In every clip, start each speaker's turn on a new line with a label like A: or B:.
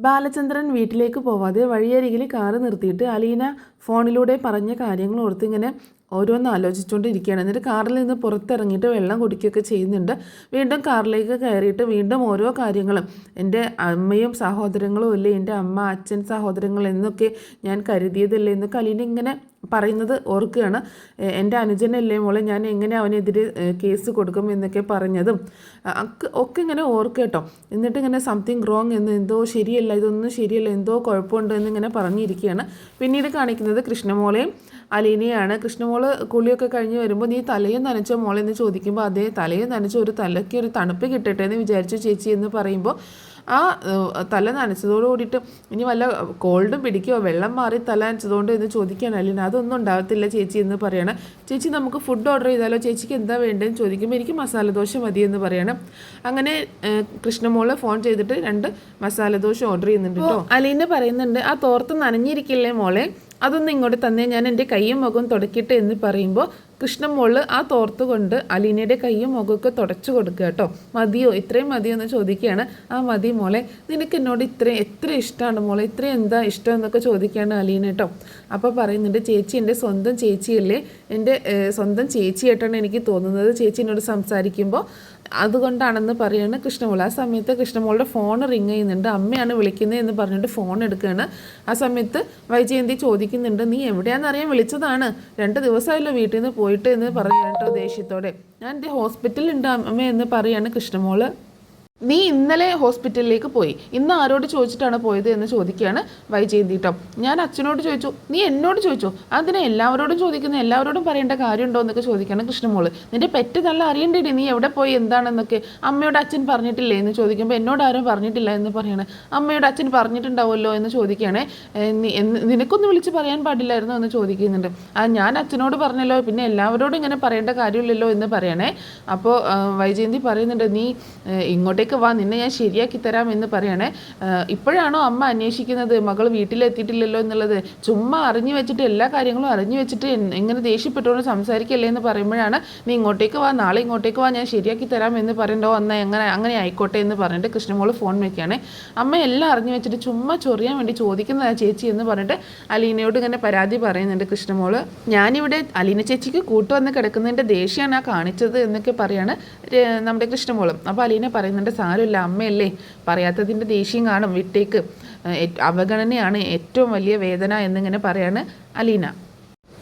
A: ബാലചന്ദ്രൻ വീട്ടിലേക്ക് പോവാതെ വഴിയരികിൽ കാറ് നിർത്തിയിട്ട് അലീന ഫോണിലൂടെ പറഞ്ഞ കാര്യങ്ങൾ ഓർത്ത് ഇങ്ങനെ ഓരോന്ന് ആലോചിച്ചുകൊണ്ടിരിക്കുകയാണ്. എന്നിട്ട് കാറിൽ നിന്ന് പുറത്തിറങ്ങിയിട്ട് വെള്ളം കുടിക്കുകയൊക്കെ ചെയ്യുന്നുണ്ട്. വീണ്ടും കാറിലേക്ക് കയറിയിട്ട് വീണ്ടും ഓരോ കാര്യങ്ങളും എൻ്റെ അമ്മയും സഹോദരങ്ങളും അല്ലേ, എൻ്റെ അമ്മ അച്ഛൻ സഹോദരങ്ങൾ എന്നൊക്കെ ഞാൻ കരുതിയതല്ലേ എന്നൊക്കെ അലീന ഇങ്ങനെ പറയുന്നത് ഓർക്കുകയാണ്. എൻ്റെ അനുജനല്ലേ മോളെ, ഞാൻ എങ്ങനെ അവനെതിരെ കേസ് കൊടുക്കും എന്നൊക്കെ പറഞ്ഞതും ഒക്കെ ഇങ്ങനെ ഓർക്കുക കേട്ടോ. എന്നിട്ട് ഇങ്ങനെ സംതിങ് റോങ് എന്ന്, എന്തോ ശരിയല്ല, ഇതൊന്നും ശരിയല്ല, എന്തോ കുഴപ്പമുണ്ട് എന്നിങ്ങനെ പറഞ്ഞിരിക്കുകയാണ്. പിന്നീട് കാണിക്കുന്നത് കൃഷ്ണമോളെയും അലീനയാണ്. കൃഷ്ണമോള് കുളിയൊക്കെ കഴിഞ്ഞ് വരുമ്പോൾ നീ തലയും നനച്ചോ മോളെ എന്ന് ചോദിക്കുമ്പോൾ അതേ, തലയും നനച്ച ഒരു തലയ്ക്ക് ഒരു തണുപ്പ് കിട്ടട്ടെ എന്ന് വിചാരിച്ചു ചേച്ചി എന്ന് പറയുമ്പോൾ ആ തല നനച്ചതോട് കൂടിയിട്ട് ഇനി വല്ല കോൾഡും പിടിക്കുമോ, വെള്ളം മാറി തല നനച്ചതുകൊണ്ട് എന്ന് ചോദിക്കാൻ അലീന. അതൊന്നും ഉണ്ടാകത്തില്ല ചേച്ചി എന്ന് പറയണം. ചേച്ചി നമുക്ക് ഫുഡ് ഓർഡർ ചെയ്താലോ, ചേച്ചിക്ക് എന്താ വേണ്ടതെന്ന് ചോദിക്കുമ്പോൾ എനിക്ക് മസാലദോശ മതി എന്ന് പറയണം. അങ്ങനെ കൃഷ്ണമോള് ഫോൺ ചെയ്തിട്ട് 2 മസാലദോശ ഓർഡർ ചെയ്യുന്നുണ്ട് കേട്ടോ. അലീന പറയുന്നുണ്ട് ആ തോർത്ത് നനഞ്ഞിരിക്കില്ലേ മോളെ, അതൊന്നും ഇങ്ങോട്ട് തന്നെ, ഞാൻ എൻ്റെ കൈയും മുഖവും തുടക്കിയിട്ട് എന്ന് പറയുമ്പോൾ കൃഷ്ണമോള് ആ തോർത്ത് കൊണ്ട് അലീനയുടെ കൈയും മുഖമൊക്കെ തുടച്ചു കൊടുക്കുക കേട്ടോ. മതിയോ, ഇത്രയും മതിയോ എന്ന് ചോദിക്കുകയാണ്. ആ മതി മോളെ, നിനക്ക് എന്നോട് എത്ര ഇഷ്ടമാണ് മോളെ, ഇത്രയും എന്താ ഇഷ്ടം എന്നൊക്കെ ചോദിക്കുകയാണ് അലീന കേട്ടോ. അപ്പോൾ പറയുന്നുണ്ട് ചേച്ചി എൻ്റെ സ്വന്തം ചേച്ചിയല്ലേ, എൻ്റെ സ്വന്തം ചേച്ചിയായിട്ടാണ് എനിക്ക് തോന്നുന്നത് ചേച്ചി എന്നോട് സംസാരിക്കുമ്പോൾ, അതുകൊണ്ടാണെന്ന് പറയുകയാണ് കൃഷ്ണമോൾ. ആ സമയത്ത് കൃഷ്ണമോളുടെ ഫോൺ റിങ് ചെയ്യുന്നുണ്ട്. അമ്മയാണ് വിളിക്കുന്നത് എന്ന് പറഞ്ഞിട്ട് ഫോൺ എടുക്കുകയാണ്. ആ സമയത്ത് വൈജയന്തി ചോദിക്കുന്നുണ്ട് നീ എവിടെയാണെന്നറിയാൻ വിളിച്ചതാണ്, 2 ദിവസമായല്ലോ വീട്ടിൽ നിന്ന് പോയിട്ട് എന്ന് പറയുകയാണ് കേട്ടോ ദേഷ്യത്തോടെ. ഞാൻ എൻ്റെ ഹോസ്പിറ്റലുണ്ട് അമ്മ എന്ന് പറയാണ് കൃഷ്ണമോള്. നീ ഇന്നലെ ഹോസ്പിറ്റലിലേക്ക് പോയി, ഇന്ന് ആരോട് ചോദിച്ചിട്ടാണ് പോയത് എന്ന് ചോദിക്കുകയാണ് വൈജയന്തി കേട്ടോ. ഞാൻ അച്ഛനോട് ചോദിച്ചു, നീ എന്നോട് ചോദിച്ചു, അതിനെ എല്ലാവരോടും ചോദിക്കുന്നത്, എല്ലാവരോടും പറയേണ്ട കാര്യമുണ്ടോ എന്നൊക്കെ ചോദിക്കുകയാണ് കൃഷ്ണമോള്. നിന്റെ പെറ്റ് നല്ല അറിയണ്ടേ നീ എവിടെ പോയി എന്താണെന്നൊക്കെ, അമ്മയോട് അച്ഛൻ പറഞ്ഞിട്ടില്ലേ എന്ന് ചോദിക്കുമ്പോൾ എന്നോട് ആരും പറഞ്ഞിട്ടില്ല എന്ന് പറയാണ്. അമ്മയോട് അച്ഛൻ പറഞ്ഞിട്ടുണ്ടാവുമല്ലോ എന്ന് ചോദിക്കുകയാണെ. നിനക്കൊന്ന് വിളിച്ച് പറയാൻ പാടില്ലായിരുന്നു എന്ന് ചോദിക്കുന്നുണ്ട്. ഞാൻ അച്ഛനോട് പറഞ്ഞല്ലോ, പിന്നെ എല്ലാവരോടും ഇങ്ങനെ പറയേണ്ട കാര്യമില്ലല്ലോ എന്ന് പറയണേ. അപ്പോൾ വൈജയന്തി പറയുന്നുണ്ട് നീ ഇങ്ങോട്ടേക്ക് വാ, നിന്നെ ഞാൻ ശരിയാക്കി തരാം എന്ന് പറയണേ. ഇപ്പോഴാണോ അമ്മ അന്വേഷിക്കുന്നത് മകൾ വീട്ടിലെത്തിയിട്ടില്ലല്ലോ എന്നുള്ളത്, ചുമ്മാ അറിഞ്ഞു വെച്ചിട്ട് എല്ലാ കാര്യങ്ങളും അറിഞ്ഞു വെച്ചിട്ട് എങ്ങനെ ദേഷ്യപ്പെട്ടുകൊണ്ട് സംസാരിക്കല്ലേ എന്ന് പറയുമ്പോഴാണ് നീ ഇങ്ങോട്ടേക്ക് വാ, നാളെ ഇങ്ങോട്ടേക്ക് വാ, ഞാൻ ശരിയാക്കി തരാം എന്ന് പറയണ്ടോ, എന്നാൽ അങ്ങനെ ആയിക്കോട്ടെ എന്ന് പറഞ്ഞിട്ട് കൃഷ്ണമോള് ഫോൺ വെക്കുകയാണ്. അമ്മ എല്ലാം അറിഞ്ഞു വെച്ചിട്ട് ചുമ്മാ ചൊറിയാൻ വേണ്ടി ചോദിക്കുന്നതാണ് ചേച്ചി എന്ന് പറഞ്ഞിട്ട് അലീനയോട് ഇങ്ങനെ പരാതി പറയുന്നുണ്ട് കൃഷ്ണമോള്. ഞാനിവിടെ അലീന ചേച്ചിക്ക് കൂട്ടുവന്ന് കിടക്കുന്നതിൻ്റെ ദേഷ്യമാണ് ആ കാണിച്ചത് എന്നൊക്കെ പറയാണ് നമ്മുടെ കൃഷ്ണമോളും. അപ്പോൾ അലീന പറയുന്നുണ്ട് സാരമില്ല അമ്മയല്ലേ, പറയാത്തതിൻ്റെ ദേഷ്യം കാണും, വിട്ടേക്ക്, അവഗണനയാണ് ഏറ്റവും വലിയ വേദന എന്നിങ്ങനെ പറയാണ് അലീന.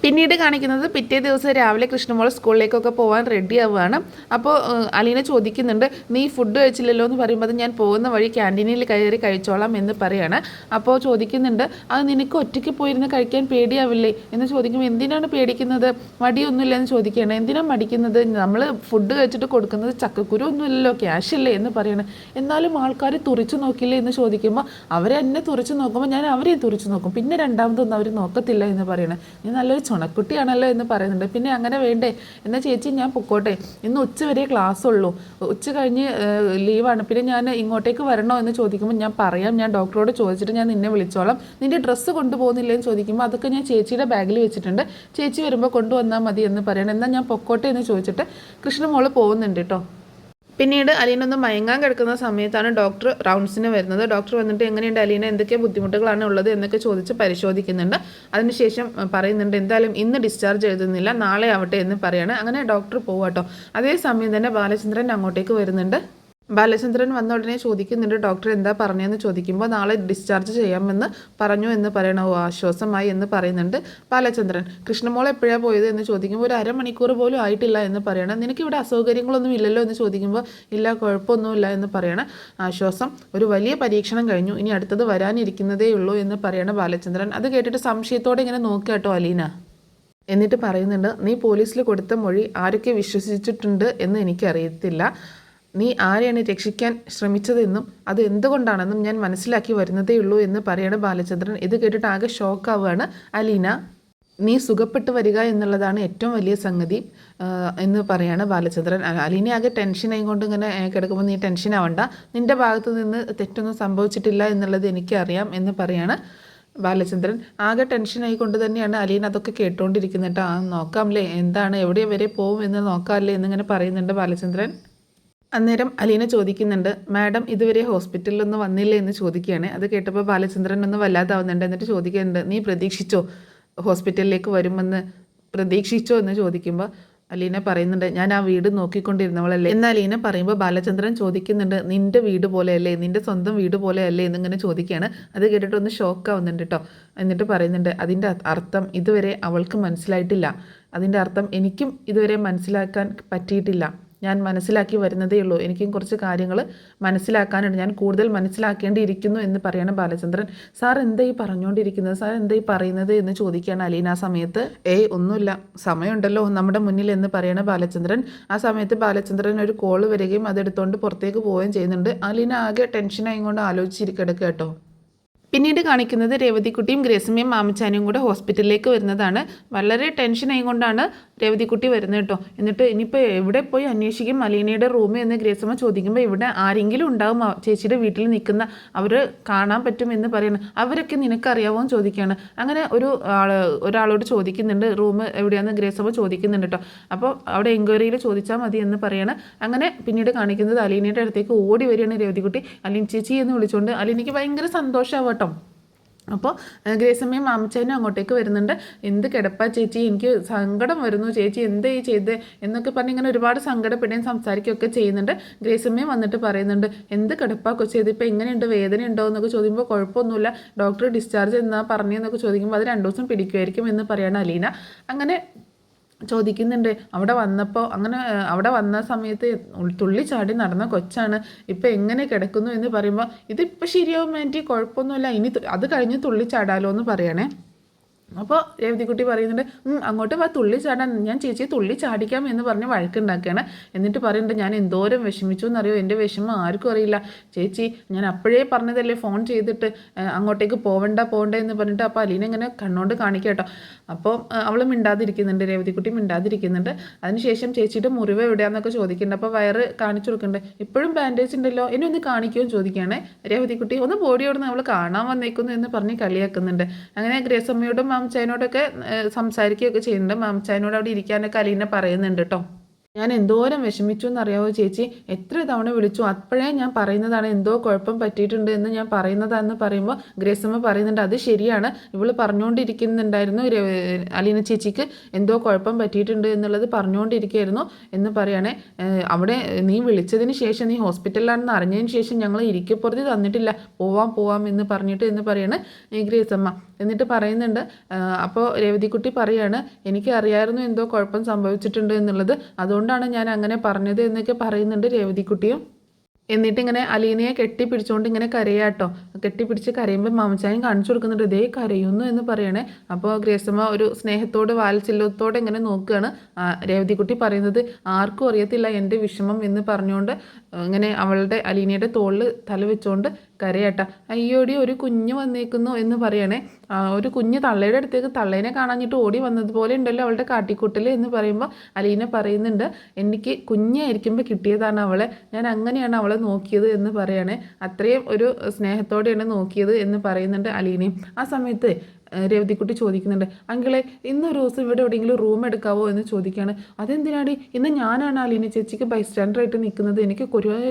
A: പിന്നീട് കാണിക്കുന്നത് പിറ്റേ ദിവസം രാവിലെ കൃഷ്ണമോൾ സ്കൂളിലേക്കൊക്കെ പോകാൻ റെഡി ആവുകയാണ്. അപ്പോൾ അലീന ചോദിക്കുന്നുണ്ട് നീ ഫുഡ് കഴിച്ചില്ലല്ലോ എന്ന് പറയുമ്പോൾ അത് ഞാൻ പോകുന്ന വഴി ക്യാൻറ്റീനിൽ കയറി കഴിച്ചോളാം എന്ന് പറയാണ്. അപ്പോൾ ചോദിക്കുന്നുണ്ട് അത് നിനക്ക് ഒറ്റയ്ക്ക് പോയിരുന്ന് കഴിക്കാൻ പേടിയാവില്ലേ എന്ന് ചോദിക്കുമ്പോൾ എന്തിനാണ് പേടിക്കുന്നത്, മടിയൊന്നുമില്ല എന്ന് ചോദിക്കുകയാണ്. എന്തിനാണ് മടിക്കുന്നത്, നമ്മൾ ഫുഡ് കഴിച്ചിട്ട് കൊടുക്കുന്നത് ചക്കക്കുരു ഒന്നുമില്ലല്ലോ, ക്യാഷ് അല്ലേ എന്ന് പറയണം. എന്നാലും ആൾക്കാർ തുറിച്ച് നോക്കില്ലേ എന്ന് ചോദിക്കുമ്പോൾ അവരെന്നെ തുറിച്ച് നോക്കുമ്പോൾ ഞാൻ അവരെയും തുറിച്ച് നോക്കും, പിന്നെ രണ്ടാമതൊന്നും അവർ നോക്കത്തില്ല എന്ന് പറയണം. നീ നല്ലൊരു ചുണക്കുട്ടിയാണല്ലോ എന്ന് പറയുന്നുണ്ട്. പിന്നെ അങ്ങനെ വേണ്ടേ, എന്നാൽ ചേച്ചി ഞാൻ പൊക്കോട്ടെ, ഇന്ന് ഉച്ച വരെ ക്ലാസ് ഉള്ളൂ, ഉച്ച കഴിഞ്ഞ് ലീവാണ്, പിന്നെ ഞാൻ ഇങ്ങോട്ടേക്ക് വരണോ എന്ന് ചോദിക്കുമ്പോൾ ഞാൻ പറയാം, ഞാൻ ഡോക്ടറോട് ചോദിച്ചിട്ട് ഞാൻ നിന്നെ വിളിച്ചോളാം, നിൻ്റെ ഡ്രസ്സ് കൊണ്ടുപോകുന്നില്ലേ എന്ന് ചോദിക്കുമ്പോൾ അതൊക്കെ ഞാൻ ചേച്ചിയുടെ ബാഗിൽ വെച്ചിട്ടുണ്ട്, ചേച്ചി വരുമ്പോൾ കൊണ്ടുവന്നാൽ മതി എന്ന് പറയണം. എന്നാൽ ഞാൻ പൊക്കോട്ടെ എന്ന് ചോദിച്ചിട്ട് കൃഷ്ണമോള് പോകുന്നുണ്ട് കേട്ടോ. പിന്നീട് അലീനൊന്ന് മയങ്ങാൻ കിടക്കുന്ന സമയത്താണ് ഡോക്ടർ റൗണ്ട്സിന് വരുന്നത്. ഡോക്ടർ വന്നിട്ട് എങ്ങനെയുണ്ട് അലീന, എന്തൊക്കെ ബുദ്ധിമുട്ടുകളാണ് ഉള്ളത് എന്നൊക്കെ ചോദിച്ച് പരിശോധിക്കുന്നുണ്ട്. അതിനുശേഷം പറയുന്നുണ്ട് എന്തായാലും ഇന്ന് ഡിസ്ചാർജ് എഴുതുന്നില്ല, നാളെ ആവട്ടെ എന്ന് പറയാണ്. അങ്ങനെ ഡോക്ടർ പോവാട്ടോ. അതേസമയം തന്നെ ബാലചന്ദ്രൻ അങ്ങോട്ടേക്ക് വരുന്നുണ്ട്. ബാലചന്ദ്രൻ വന്ന ഉടനെ ചോദിക്കുന്നുണ്ട് ഡോക്ടർ എന്താ പറഞ്ഞതെന്ന് ചോദിക്കുമ്പോൾ നാളെ ഡിസ്ചാർജ് ചെയ്യാമെന്ന് പറഞ്ഞു എന്ന് പറയണോ, ആശ്വാസമായി എന്ന് പറയുന്നുണ്ട് ബാലചന്ദ്രൻ. കൃഷ്ണമോൾ എപ്പോഴാണ് പോയത് എന്ന് ചോദിക്കുമ്പോൾ 1 അരമണിക്കൂർ പോലും ആയിട്ടില്ല എന്ന് പറയണം. നിനക്ക് ഇവിടെ അസൗകര്യങ്ങളൊന്നും ഇല്ലല്ലോ എന്ന് ചോദിക്കുമ്പോൾ ഇല്ല കുഴപ്പമൊന്നുമില്ല എന്ന് പറയണം. ആശ്വാസം, ഒരു വലിയ പരീക്ഷണം കഴിഞ്ഞു, ഇനി അടുത്തത് വരാനിരിക്കുന്നതേ ഉള്ളൂ എന്ന് പറയണം ബാലചന്ദ്രൻ. അത് കേട്ടിട്ട് സംശയത്തോടെ ഇങ്ങനെ നോക്കുക കേട്ടോ അലീന. എന്നിട്ട് പറയുന്നുണ്ട് നീ പോലീസിൽ കൊടുത്ത മൊഴി ആരൊക്കെ വിശ്വസിച്ചിട്ടുണ്ട് എന്ന് എനിക്കറിയത്തില്ല, നീ ആരെയാണ് രക്ഷിക്കാൻ ശ്രമിച്ചതെന്നും അത് എന്തുകൊണ്ടാണെന്നും ഞാൻ മനസ്സിലാക്കി വരുന്നതേ ഉള്ളൂ എന്ന് പറയണം ബാലചന്ദ്രൻ. ഇത് കേട്ടിട്ട് ആകെ ഷോക്കാവുകയാണ് അലീന. നീ സുഖപ്പെട്ട് വരിക എന്നുള്ളതാണ് ഏറ്റവും വലിയ സംഗതി എന്ന് പറയാണ് ബാലചന്ദ്രൻ. അലീന ആകെ ടെൻഷനായിക്കൊണ്ട് ഇങ്ങനെ കിടക്കുമ്പോൾ നീ ടെൻഷൻ ആവണ്ട, നിൻ്റെ ഭാഗത്തു നിന്ന് തെറ്റൊന്നും സംഭവിച്ചിട്ടില്ല എന്നുള്ളത് എനിക്കറിയാം എന്ന് പറയാണ് ബാലചന്ദ്രൻ. ആകെ ടെൻഷനായിക്കൊണ്ട് തന്നെയാണ് അലീന അതൊക്കെ കേട്ടുകൊണ്ടിരിക്കുന്നത് കേട്ടോ. നോക്കാമല്ലേ എന്താണ്, എവിടെ വരെ പോവും എന്ന് നോക്കാമല്ലേ എന്നിങ്ങനെ പറയുന്നുണ്ട് ബാലചന്ദ്രൻ. അന്നേരം അലീന ചോദിക്കുന്നുണ്ട്, മാഡം ഇതുവരെ ഹോസ്പിറ്റലിലൊന്നും വന്നില്ലേ എന്ന് ചോദിക്കുകയാണ്. അത് കേട്ടപ്പോൾ ബാലചന്ദ്രൻ ഒന്ന് വല്ലാതാവുന്നുണ്ട്. എന്നിട്ട് ചോദിക്കുന്നുണ്ട്, നീ പ്രതീക്ഷിച്ചോ ഹോസ്പിറ്റലിലേക്ക് വരുമെന്ന് പ്രതീക്ഷിച്ചോ എന്ന് ചോദിക്കുമ്പോൾ അലീന പറയുന്നുണ്ട്, ഞാൻ ആ വീട് നോക്കിക്കൊണ്ടിരുന്നവളല്ലേ. എന്നാൽ അലീന പറയുമ്പോൾ ബാലചന്ദ്രൻ ചോദിക്കുന്നുണ്ട്, നിൻ്റെ വീട് പോലെയല്ലേ, നിൻ്റെ സ്വന്തം വീട് പോലെയല്ലേ എന്നിങ്ങനെ ചോദിക്കുകയാണ്. അത് കേട്ടിട്ട് ഒന്ന് ഷോക്കാവുന്നുണ്ട് കേട്ടോ. എന്നിട്ട് പറയുന്നുണ്ട്, അതിൻ്റെ അർത്ഥം ഇതുവരെ അവൾക്ക് മനസ്സിലായിട്ടില്ല. അതിൻ്റെ അർത്ഥം എനിക്കും ഇതുവരെ മനസ്സിലാക്കാൻ പറ്റിയിട്ടില്ല. ഞാൻ മനസ്സിലാക്കി വരുന്നതേ ഉള്ളൂ. എനിക്കും കുറച്ച് കാര്യങ്ങൾ മനസ്സിലാക്കാനുണ്ട്. ഞാൻ കൂടുതൽ മനസ്സിലാക്കേണ്ടിയിരിക്കുന്നു എന്ന് പറയണം ബാലചന്ദ്രൻ. സാർ എന്തായി പറഞ്ഞുകൊണ്ടിരിക്കുന്നത്, സാർ എന്തായി പറയുന്നത് എന്ന് ചോദിക്കുകയാണ് അലീന ആ സമയത്ത്. ഒന്നുമില്ല, സമയമുണ്ടല്ലോ നമ്മുടെ മുന്നിൽ എന്ന് പറയണ ബാലചന്ദ്രൻ. ആ സമയത്ത് ബാലചന്ദ്രൻ ഒരു കോള് വരികയും അതെടുത്തുകൊണ്ട് പുറത്തേക്ക് പോവുകയും ചെയ്യുന്നുണ്ട്. അലീന ആകെ ടെൻഷനായി കൊണ്ട് ആലോചിച്ചിരിക്കിടക്കുക കേട്ടോ. പിന്നീട് കാണിക്കുന്നത് രേവതിക്കുട്ടിയും ഗ്രേസമ്മയും മാമച്ചാനും കൂടെ ഹോസ്പിറ്റലിലേക്ക് വരുന്നതാണ്. വളരെ ടെൻഷനായി കൊണ്ടാണ് രേവതിക്കുട്ടി വരുന്നത് കേട്ടോ. എന്നിട്ട് ഇനിയിപ്പോൾ എവിടെ പോയി അന്വേഷിക്കും അലീനയുടെ റൂമിൽ എന്ന് ഗ്രേസമ്മ ചോദിക്കുമ്പോൾ ഇവിടെ ആരെങ്കിലും ഉണ്ടാവും ചേച്ചിയുടെ വീട്ടിൽ നിൽക്കുന്ന, അവർ കാണാൻ പറ്റുമെന്ന് പറയണം. അവരൊക്കെ നിനക്കറിയാവോ എന്ന് ചോദിക്കുകയാണ്. അങ്ങനെ ഒരാളോട് ചോദിക്കുന്നുണ്ട് റൂം എവിടെയാണെന്ന് ഗ്രേസമ്മ ചോദിക്കുന്നുണ്ട് കേട്ടോ. അപ്പോൾ അവിടെ എൻക്വയറിയിൽ ചോദിച്ചാൽ മതി എന്ന് പറയാണ്. അങ്ങനെ പിന്നീട് കാണിക്കുന്നത് അലീനയുടെ അടുത്തേക്ക് ഓടി വരികയാണ് രേവതിക്കുട്ടി. അലീന ചേച്ചി എന്ന് വിളിച്ചുകൊണ്ട്. അലീനയ്ക്ക് ഭയങ്കര സന്തോഷമാവും കേട്ടോ. അപ്പോൾ ഗ്രേസമ്മയും മാമച്ചാനും അങ്ങോട്ടേക്ക് വരുന്നുണ്ട്. എന്ത് കിടപ്പാ ചേച്ചി, എനിക്ക് സങ്കടം വരുന്നു ചേച്ചി, എന്തേ ചെയ്ത് എന്നൊക്കെ പറഞ്ഞ് ഇങ്ങനെ ഒരുപാട് സങ്കടപ്പെടുകയും സംസാരിക്കുകയൊക്കെ ചെയ്യുന്നുണ്ട്. ഗ്രേസമ്മയും വന്നിട്ട് പറയുന്നുണ്ട്, എന്ത് കിടപ്പാ കൊച്ചി, ഇതിപ്പോൾ എങ്ങനെയുണ്ട്, വേദന ഉണ്ടോ എന്നൊക്കെ ചോദിക്കുമ്പോൾ കുഴപ്പമൊന്നുമില്ല, ഡോക്ടർ ഡിസ്ചാർജ് എന്നാ പറഞ്ഞതെന്നൊക്കെ ചോദിക്കുമ്പോൾ അത് 2 ദിവസം പിടിക്കുമായിരിക്കും എന്ന് പറയാണ് അലീന. അങ്ങനെ ചോദിക്കുന്നുണ്ട്, അവിടെ വന്ന സമയത്ത് തുള്ളിച്ചാടി നടന്ന കൊച്ചാണ്, ഇപ്പം എങ്ങനെ കിടക്കുന്നു എന്ന് പറയുമ്പോൾ ഇതിപ്പോൾ ശരിയാവും ആൻറ്റി, കുഴപ്പമൊന്നുമില്ല, ഇനി അത് കഴിഞ്ഞ് തുള്ളിച്ചാടാലോ എന്ന് പറയണേ. അപ്പോൾ രേവതിക്കുട്ടി പറയുന്നുണ്ട്, അങ്ങോട്ട് വാ, തുള്ളി ചാടാൻ, ഞാൻ ചേച്ചിയെ തുള്ളി ചാടിക്കാം എന്ന് പറഞ്ഞ് വഴക്കുണ്ടാക്കുകയാണ്. എന്നിട്ട് പറയുന്നുണ്ട്, ഞാൻ എന്തോരം വിഷമിച്ചു എന്നറിയോ, എൻ്റെ വിഷമം ആർക്കും അറിയില്ല ചേച്ചി, ഞാൻ അപ്പോഴേ പറഞ്ഞതല്ലേ ഫോൺ ചെയ്തിട്ട് അങ്ങോട്ടേക്ക് പോവണ്ട എന്ന് പറഞ്ഞിട്ട്. അപ്പോൾ അലീന ഇങ്ങനെ കണ്ണോണ്ട് കാണിക്കുക കേട്ടോ. അപ്പോൾ അവൾ മിണ്ടാതിരിക്കുന്നുണ്ട്, രേവതിക്കുട്ടി മിണ്ടാതിരിക്കുന്നുണ്ട്. അതിനുശേഷം ചേച്ചിയുടെ മുറിവ് എവിടെയാണെന്നൊക്കെ ചോദിക്കുന്നുണ്ട്. അപ്പോൾ വയറ് കാണിച്ചു കൊടുക്കുന്നുണ്ട്. ഇപ്പോഴും ബാൻഡേജ് ഉണ്ടല്ലോ, എന്നെ ഒന്ന് കാണിക്കുമെന്ന് ചോദിക്കുകയാണ് രേവതിക്കുട്ടി. ഒന്ന് ബോഡിയോടുന്ന് അവൾ കാണാൻ വന്നേക്കുന്നു എന്ന് പറഞ്ഞ് കളിയാക്കുന്നുണ്ട്. അങ്ങനെ ഗ്രേസമ്മയോടും മാമച്ചായനോടൊക്കെ സംസാരിക്കുകയൊക്കെ ചെയ്യുന്നുണ്ട്. മാമച്ചായനോട് അവിടെ ഇരിക്കാനൊക്കെ അലീന പറയുന്നുണ്ട് കേട്ടോ. ഞാൻ എന്തോരം വിഷമിച്ചു എന്നറിയാവോ ചേച്ചി, എത്ര തവണ വിളിച്ചു, അപ്പോഴേ ഞാൻ പറയുന്നതാണ് എന്തോ കുഴപ്പം പറ്റിയിട്ടുണ്ട് എന്ന് ഞാൻ പറയുന്നതാണെന്ന് പറയുമ്പോൾ ഗ്രേസമ്മ പറയുന്നുണ്ട്, അത് ശരിയാണ്, ഇവൾ പറഞ്ഞുകൊണ്ടിരിക്കുന്നുണ്ടായിരുന്നു അലീന ചേച്ചിക്ക് എന്തോ കുഴപ്പം പറ്റിയിട്ടുണ്ട് എന്നുള്ളത് പറഞ്ഞുകൊണ്ടിരിക്കുകയായിരുന്നു എന്ന് പറയുകയാണെ. അവിടെ നീ വിളിച്ചതിന് ശേഷം, നീ ഹോസ്പിറ്റലിലാണെന്ന് അറിഞ്ഞതിന് ശേഷം ഞങ്ങൾ ഇരിക്കപ്പുറത്ത് തന്നിട്ടില്ല, പോവാം എന്ന് പറഞ്ഞിട്ട് എന്ന് പറയാണ് ഗ്രേസമ്മ. എന്നിട്ട് പറയുന്നുണ്ട്, അപ്പോൾ രേവതിക്കുട്ടി പറയാണ്, എനിക്ക് അറിയാമായിരുന്നു എന്തോ കുഴപ്പം സംഭവിച്ചിട്ടുണ്ട് എന്നുള്ളത്, അതുകൊണ്ടാണ് ഞാൻ അങ്ങനെ പറഞ്ഞത് എന്നൊക്കെ പറയുന്നുണ്ട് രേവതിക്കുട്ടിയും. എന്നിട്ടിങ്ങനെ അലീനയെ കെട്ടിപ്പിടിച്ചുകൊണ്ട് ഇങ്ങനെ കരയാട്ടോ. കെട്ടിപ്പിടിച്ച് കരയുമ്പോൾ മാമച്ചായും കാണിച്ചു കൊടുക്കുന്നുണ്ട്, ഇതേ കരയുന്നു എന്ന് പറയണേ. അപ്പോൾ ഗ്രേസമ്മ ഒരു സ്നേഹത്തോട് വാത്സല്യത്തോടെ ഇങ്ങനെ നോക്കുകയാണ്. രേവതിക്കുട്ടി പറയുന്നത്, ആർക്കും അറിയത്തില്ല എൻ്റെ വിഷമം എന്ന് പറഞ്ഞുകൊണ്ട് ഇങ്ങനെ അവളുടെ അലീനയുടെ തോളിൽ തല വെച്ചുകൊണ്ട് കരയാട്ട. അയ്യോടി ഒരു കുഞ്ഞ് വന്നേക്കുന്നു എന്ന് പറയണേ. ഒരു കുഞ്ഞ് തള്ളയുടെ അടുത്തേക്ക് തള്ളേനെ കാണാഞ്ഞിട്ട് ഓടി വന്നതുപോലെ ഉണ്ടല്ലോ അവളുടെ കാട്ടിക്കൂട്ടൽ എന്ന് പറയുമ്പോൾ അലീന പറയുന്നുണ്ട്, എനിക്ക് കുഞ്ഞായിരിക്കുമ്പോൾ കിട്ടിയതാണ് അവളെ, ഞാൻ അങ്ങനെയാണ് അവളെ നോക്കിയത് എന്ന് പറയണേ. അത്രയും ഒരു സ്നേഹത്തോടെയാണ് നോക്കിയത് എന്ന് പറയുന്നുണ്ട് അലീനയും. ആ സമയത്ത് രേവതിക്കുട്ടി ചോദിക്കുന്നുണ്ട്, അങ്കിളെ ഇന്നൊരു ദിവസം ഇവിടെ എവിടെയെങ്കിലും റൂം എടുക്കാവോ എന്ന് ചോദിക്കുകയാണ്. അതെന്തിനാടി, ഇന്ന് ഞാനാണ് അലീന ചേച്ചിക്ക് ബൈസ്റ്റാൻഡറായിട്ട് നിൽക്കുന്നത്, എനിക്ക്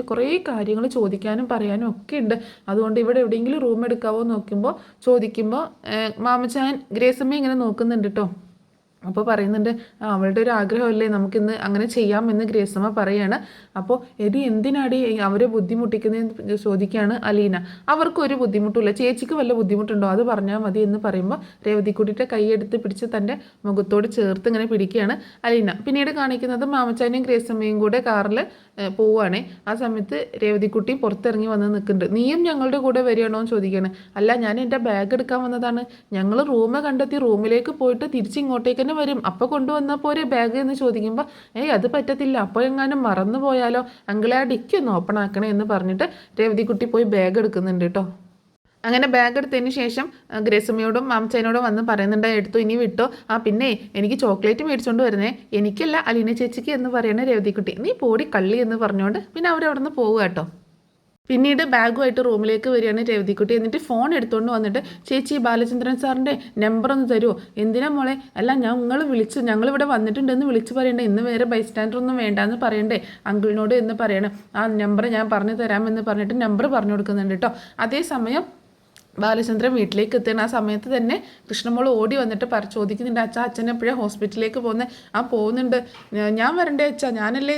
A: കുറേ കാര്യങ്ങൾ ചോദിക്കാനും പറയാനും ഒക്കെ ഉണ്ട്, അതുകൊണ്ട് ഇവിടെ എവിടെയെങ്കിലും റൂം എടുക്കാവോ ചോദിക്കുമ്പോൾ മാമച്ചാൻ ഗ്രേസമ്മ ഇങ്ങനെ നോക്കുന്നുണ്ട് കേട്ടോ. അപ്പോൾ പറയുന്നുണ്ട്, അവളുടെ ഒരു ആഗ്രഹമല്ലേ, നമുക്കിന്ന് അങ്ങനെ ചെയ്യാമെന്ന് ഗ്രേസമ്മ പറയാണ്. അപ്പോൾ എന്തിനാടി അവരെ ബുദ്ധിമുട്ടിക്കുന്നതെന്ന് ചോദിക്കുകയാണ് അലീന. അവർക്കൊരു ബുദ്ധിമുട്ടില്ല, ചേച്ചിക്ക് വല്ല ബുദ്ധിമുട്ടുണ്ടോ അത് പറഞ്ഞാൽ മതി എന്ന് പറയുമ്പോൾ രേവതിക്കുട്ടിയുടെ കൈയെടുത്ത് പിടിച്ച് തൻ്റെ മുഖത്തോട് ചേർത്ത് ഇങ്ങനെ പിടിക്കുകയാണ് അലീന. പിന്നീട് കാണിക്കുന്നത് മാമച്ചാനെയും ഗ്രേസമ്മയും കൂടെ കാറിൽ പോവുകയാണേ. ആ സമയത്ത് രേവതിക്കുട്ടി പുറത്തിറങ്ങി വന്ന് നിൽക്കുന്നുണ്ട്. നീയും ഞങ്ങളുടെ കൂടെ വരികയാണോ എന്ന് ചോദിക്കുകയാണ്. അല്ല, ഞാൻ എൻ്റെ ബാഗ് എടുക്കാൻ വന്നതാണ്, ഞങ്ങൾ റൂം കണ്ടെത്തി റൂമിലേക്ക് പോയിട്ട് തിരിച്ചിങ്ങോട്ടേക്ക് തന്നെ വരും, അപ്പോൾ കൊണ്ടുവന്നാൽ പോരെ ബാഗ് എന്ന് ചോദിക്കുമ്പോൾ അത് പറ്റത്തില്ല, അപ്പോൾ എങ്ങാനും മറന്നു പോയാലോ, അങ്കിളെ ആ ഡിക്കി ഒന്ന് ഓപ്പൺ ആക്കണേ എന്ന് പറഞ്ഞിട്ട് രേവതിക്കുട്ടി പോയി ബാഗ് എടുക്കുന്നുണ്ട് കേട്ടോ. അങ്ങനെ ബാഗ് എടുത്തതിന് ശേഷം ഗ്രേസമ്മയോടും മാമച്ചായനോടും വന്ന് പറയുന്നുണ്ട്, എടുത്തു ഇനി വിട്ടോ, പിന്നെ എനിക്ക് ചോക്ലേറ്റ് മേടിച്ചുകൊണ്ട് വരുന്നേ, എനിക്കല്ല അലീന ചേച്ചിക്ക് എന്ന് പറയണ രേവതിക്കുട്ടി. നീ പോടി കള്ളി എന്ന് പറഞ്ഞുകൊണ്ട് പിന്നെ അവരവിടെ നിന്ന് പോവുക കേട്ടോ. പിന്നീട് ബാഗുമായിട്ട് റൂമിലേക്ക് വരികയാണ് രേവതിക്കുട്ടി. എന്നിട്ട് ഫോൺ എടുത്തുകൊണ്ട് വന്നിട്ട്, ചേച്ചി ബാലചന്ദ്രൻ സാറിൻ്റെ നമ്പർ ഒന്ന് തരുമോ? എന്തിനാ മോളെ? അല്ല ഞങ്ങൾ ഞങ്ങളിവിടെ വന്നിട്ടുണ്ടെന്ന് വിളിച്ച് പറയണ്ടേ, ഇന്ന് വേറെ ബൈസ്റ്റാൻഡർ ഒന്നും വേണ്ടാന്ന് പറയണ്ടേ അങ്കിളിനോട് എന്ന് പറയണം. ആ നമ്പർ ഞാൻ പറഞ്ഞു തരാമെന്ന് പറഞ്ഞിട്ട് നമ്പർ പറഞ്ഞു കൊടുക്കുന്നുണ്ട് കേട്ടോ. അതേസമയം ബാലചന്ദ്രൻ വീട്ടിലേക്ക് എത്തുന്ന ആ സമയത്ത് തന്നെ കൃഷ്ണമോൾ ഓടി വന്നിട്ട് ചോദിക്കുന്നുണ്ട്, അച്ഛൻ എപ്പോഴാണ് ഹോസ്പിറ്റലിലേക്ക് പോകുന്നത്? ആ പോകുന്നുണ്ട്. ഞാൻ വരണ്ടേ അച്ഛാ? ഞാനല്ലേ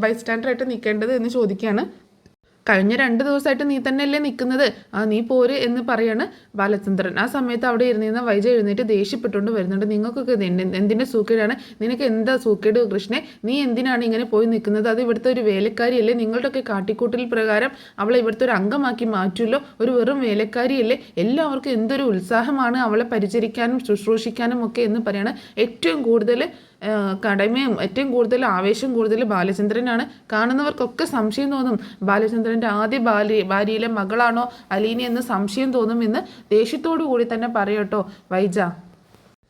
A: ബൈസ്റ്റാൻഡറായിട്ട് നിൽക്കേണ്ടത് എന്ന് ചോദിക്കുകയാണ്. കഴിഞ്ഞ 2 ദിവസമായിട്ട് നീ തന്നെയല്ലേ നിൽക്കുന്നത്, നീ പോര് എന്ന് പറയാണ് ബാലചന്ദ്രൻ. ആ സമയത്ത് അവിടെ ഇരുന്നിരുന്ന വൈജ എഴുന്നേറ്റ് ദേഷ്യപ്പെട്ടുകൊണ്ട് വരുന്നുണ്ട്. നിങ്ങൾക്കൊക്കെ എന്തിൻ്റെ സൂക്കേടാണ്? നിനക്ക് എന്താ സൂക്കേട് കൃഷ്ണേ? നീ എന്തിനാണ് ഇങ്ങനെ പോയി നിൽക്കുന്നത്? അത് ഇവിടുത്തെ ഒരു വേലക്കാരിയല്ലേ? നിങ്ങളുടെയൊക്കെ കാട്ടിക്കൂട്ടൽ പ്രകാരം അവളെ ഇവിടുത്തെ ഒരു അംഗമാക്കി മാറ്റുമല്ലോ. ഒരു വെറും വേലക്കാരിയല്ലേ? എല്ലാവർക്കും എന്തൊരു ഉത്സാഹമാണ് അവളെ പരിചരിക്കാനും ശുശ്രൂഷിക്കാനും ഒക്കെ എന്ന് പറയാണ്. ഏറ്റവും കൂടുതൽ കടമയും ഏറ്റവും കൂടുതൽ ആവേശം കൂടുതൽ ബാലചന്ദ്രനാണ്. കാണുന്നവർക്കൊക്കെ സംശയം തോന്നും, ബാലചന്ദ്രൻ്റെ ആദ്യ ഭാര്യയിലെ മകളാണോ അലീന എന്ന് സംശയം തോന്നുമെന്ന് ദേഷ്യത്തോടു കൂടി തന്നെ പറയട്ടോ വൈജ.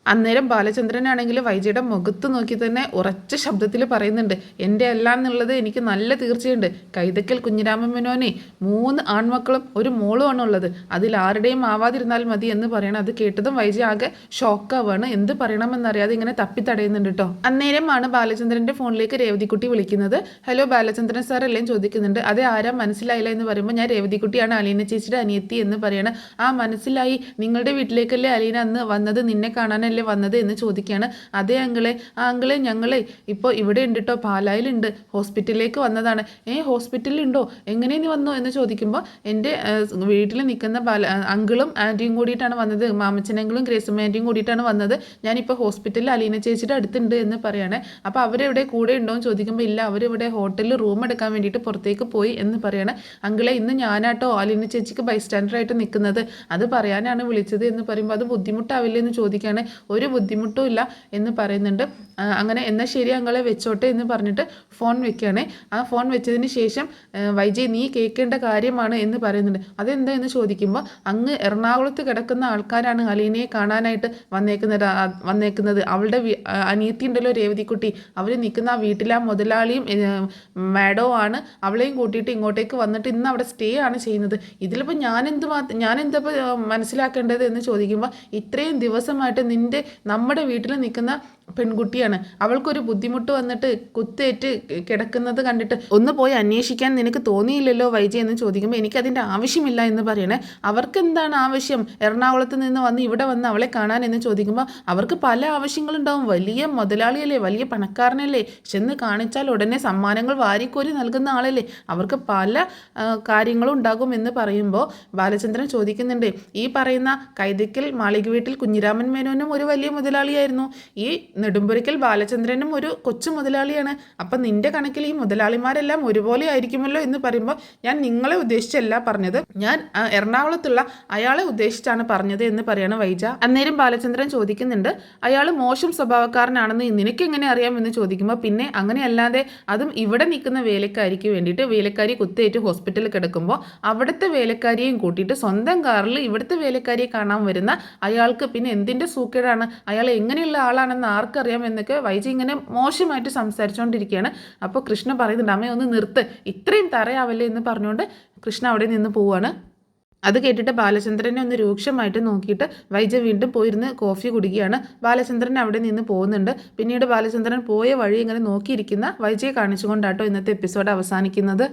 A: അന്നേരം ബാലചന്ദ്രനാണെങ്കിൽ വൈജയുടെ മുഖത്ത് നോക്കി തന്നെ ഉറച്ച ശബ്ദത്തിൽ പറയുന്നുണ്ട്, എൻ്റെ അല്ല എന്നുള്ളത് എനിക്ക് നല്ല തീർച്ചയുണ്ട്. കൈതക്കൽ കുഞ്ഞിരാമൻ മേനോനെ 3 ആൺമക്കളും ഒരു മോളുമാണ് ഉള്ളത്. അതിൽ ആരുടെയും ആവാതിരുന്നാൽ മതി എന്ന് പറയണം. അത് കേട്ടതും വൈജ ആകെ ഷോക്കാവാണ്. എന്ത് പറയണമെന്നറിയാതെ ഇങ്ങനെ തപ്പിത്തടയുന്നുണ്ട് കേട്ടോ. അന്നേരമാണ് ബാലചന്ദ്രൻ്റെ ഫോണിലേക്ക് രേവതിക്കുട്ടി വിളിക്കുന്നത്. ഹലോ ബാലചന്ദ്രൻ സാർ എല്ലാം ചോദിക്കുന്നുണ്ട്. അത് ആരാ മനസ്സിലായില്ല എന്ന് പറയുമ്പോൾ ഞാൻ രേവതിക്കുട്ടിയാണ്, അലീന ചേച്ചിയുടെ അനിയത്തി എന്ന് പറയണം. ആ മനസ്സിലായി, നിങ്ങളുടെ വീട്ടിലേക്കല്ലേ അലീന അന്ന് വന്നത്, നിന്നെ കാണാനല്ലേ വന്നത് എന്ന് ചോദിക്കുകയാണ്. അതേ അങ്കിളെ, അങ്കിളെ ഞങ്ങളെ ഇപ്പോൾ ഇവിടെ ഉണ്ട് കേട്ടോ, പാലായിലുണ്ട്, ഹോസ്പിറ്റലിലേക്ക് വന്നതാണ്. ഹോസ്പിറ്റലിലുണ്ടോ? എങ്ങനെ നീ വന്നോ എന്ന് ചോദിക്കുമ്പോൾ എൻ്റെ വീട്ടിൽ നിൽക്കുന്ന അങ്കിളും ആൻറ്റിയും കൂടിയിട്ടാണ് വന്നത്, മാമച്ചനങ്ങളും ഗ്രേസും ആൻറ്റിയും കൂടിയിട്ടാണ് വന്നത്. ഞാനിപ്പോൾ ഹോസ്പിറ്റലിൽ അലീന ചേച്ചിയുടെ അടുത്തുണ്ട് എന്ന് പറയണേ. അപ്പോൾ അവരെവിടെ കൂടെ ഉണ്ടോ എന്ന് ചോദിക്കുമ്പോൾ ഇല്ല, അവരിവിടെ ഹോട്ടലിൽ റൂം എടുക്കാൻ വേണ്ടിയിട്ട് പുറത്തേക്ക് പോയി എന്ന് പറയണേ. അങ്കിളെ ഇന്ന് ഞാനാട്ടോ അലീന ചേച്ചിക്ക് ബൈസ്റ്റാൻഡറായിട്ട് നിൽക്കുന്നത്, അത് പറയാനാണ് വിളിച്ചത് എന്ന് പറയുമ്പോൾ അത് ബുദ്ധിമുട്ടാവില്ലേ എന്ന് ചോദിക്കുകയാണ്. ഒരു ബുദ്ധിമുട്ടും ഇല്ല എന്ന് പറയുന്നുണ്ട്. അങ്ങനെ എന്നാൽ ശരി അങ്ങളെ വെച്ചോട്ടെ എന്ന് പറഞ്ഞിട്ട് ഫോൺ വെക്കുകയാണേ. ആ ഫോൺ വെച്ചതിന് ശേഷം വൈജയ് നീ കേൾക്കേണ്ട കാര്യമാണ് എന്ന് പറയുന്നുണ്ട്. അതെന്താ എന്ന് ചോദിക്കുമ്പോൾ അങ്ങ് എറണാകുളത്ത് കിടക്കുന്ന ആൾക്കാരാണ് അലീനയെ കാണാനായിട്ട് വന്നേക്കുന്നത്. അവളുടെ അനിയത്തി ഉണ്ടല്ലോ രേവതിക്കുട്ടി, അവർ നിൽക്കുന്ന ആ വീട്ടിലെ ആ മുതലാളിയും മാഡവും ആണ് അവളെയും കൂട്ടിയിട്ട് ഇങ്ങോട്ടേക്ക് വന്നിട്ട് ഇന്ന് അവിടെ സ്റ്റേ ആണ് ചെയ്യുന്നത്. ഇതിലിപ്പോൾ ഞാനെന്താ മനസ്സിലാക്കേണ്ടത് എന്ന് ചോദിക്കുമ്പോൾ ഇത്രയും ദിവസമായിട്ട് നമ്മുടെ വീട്ടിൽ നിൽക്കുന്ന പെൺകുട്ടിയാണ്, അവൾക്കൊരു ബുദ്ധിമുട്ട് വന്നിട്ട് കുത്തേറ്റ് കിടക്കുന്നത് കണ്ടിട്ട് ഒന്ന് പോയി അന്വേഷിക്കാൻ നിനക്ക് തോന്നിയില്ലല്ലോ വൈജയ് എന്ന് ചോദിക്കുമ്പോൾ എനിക്കതിൻ്റെ ആവശ്യമില്ല എന്ന് പറയണേ. അവർക്ക് എന്താണ് ആവശ്യം എറണാകുളത്ത് നിന്ന് വന്ന് ഇവിടെ വന്ന് അവളെ കാണാൻ എന്ന് ചോദിക്കുമ്പോൾ അവർക്ക് പല ആവശ്യങ്ങളുണ്ടാവും. വലിയ മുതലാളിയല്ലേ, വലിയ പണക്കാരനല്ലേ, ചെന്ന് കാണിച്ചാൽ ഉടനെ സമ്മാനങ്ങൾ വാരിക്കോരി നൽകുന്ന ആളല്ലേ, അവർക്ക് പല കാര്യങ്ങളും ഉണ്ടാകും എന്ന് പറയുമ്പോൾ ബാലചന്ദ്രൻ ചോദിക്കുന്നുണ്ട്, ഈ പറയുന്ന കൈതക്കൽ മാളിക വീട്ടിൽ കുഞ്ഞിരാമൻ മേനോനും ഒരു വലിയ മുതലാളിയായിരുന്നു, ഈ നെടുമ്പുരയ്ക്കൽ ബാലചന്ദ്രനും ഒരു കൊച്ചു മുതലാളിയാണ്. അപ്പം നിന്റെ കണക്കിൽ ഈ മുതലാളിമാരെല്ലാം ഒരുപോലെ ആയിരിക്കുമല്ലോ എന്ന് പറയുമ്പോൾ ഞാൻ നിങ്ങളെ ഉദ്ദേശിച്ചല്ല പറഞ്ഞത്, ഞാൻ എറണാകുളത്തുള്ള അയാളെ ഉദ്ദേശിച്ചാണ് പറഞ്ഞത് എന്ന് പറയണം വൈജ. അന്നേരം ബാലചന്ദ്രൻ ചോദിക്കുന്നുണ്ട്, അയാൾ മോശം സ്വഭാവക്കാരനാണെന്ന് നിനക്ക് എങ്ങനെ അറിയാമെന്ന് ചോദിക്കുമ്പോൾ പിന്നെ അങ്ങനെയല്ലാതെ അതും ഇവിടെ നിൽക്കുന്ന വേലക്കാരിക്ക് വേണ്ടിയിട്ട് വേലക്കാരി കുത്തേറ്റ് ഹോസ്പിറ്റലിൽ കിടക്കുമ്പോൾ അവിടുത്തെ വേലക്കാരിയെയും കൂട്ടിയിട്ട് സ്വന്തം കാറിൽ ഇവിടുത്തെ വേലക്കാരിയെ കാണാൻ വരുന്ന അയാൾക്ക് പിന്നെ എന്തിൻ്റെ സൂക്കേടാണ്, അയാൾ എങ്ങനെയുള്ള ആളാണെന്ന് ആർക്കറിയാം എന്നൊക്കെ വൈജി ഇങ്ങനെ മോശമായിട്ട് സംസാരിച്ചുകൊണ്ടിരിക്കുകയാണ്. അപ്പോൾ കൃഷ്ണ പറയുന്നുണ്ട്, അമ്മയെ ഒന്ന് നിർത്ത്, ഇത്രയും തറയാവല്ലേ എന്ന് പറഞ്ഞുകൊണ്ട് കൃഷ്ണ അവിടെ നിന്ന് പോവുകയാണ്. അത് കേട്ടിട്ട് ബാലചന്ദ്രനെ ഒന്ന് രൂക്ഷമായിട്ട് നോക്കിയിട്ട് വൈജ വീണ്ടും പോയിരുന്ന് കോഫി കുടിക്കുകയാണ്. ബാലചന്ദ്രൻ അവിടെ നിന്ന് പോകുന്നുണ്ട്. പിന്നീട് ബാലചന്ദ്രൻ പോയ വഴി ഇങ്ങനെ നോക്കിയിരിക്കുന്ന വൈജയെ കാണിച്ചുകൊണ്ടാട്ടോ ഇന്നത്തെ എപ്പിസോഡ് അവസാനിക്കുന്നത്.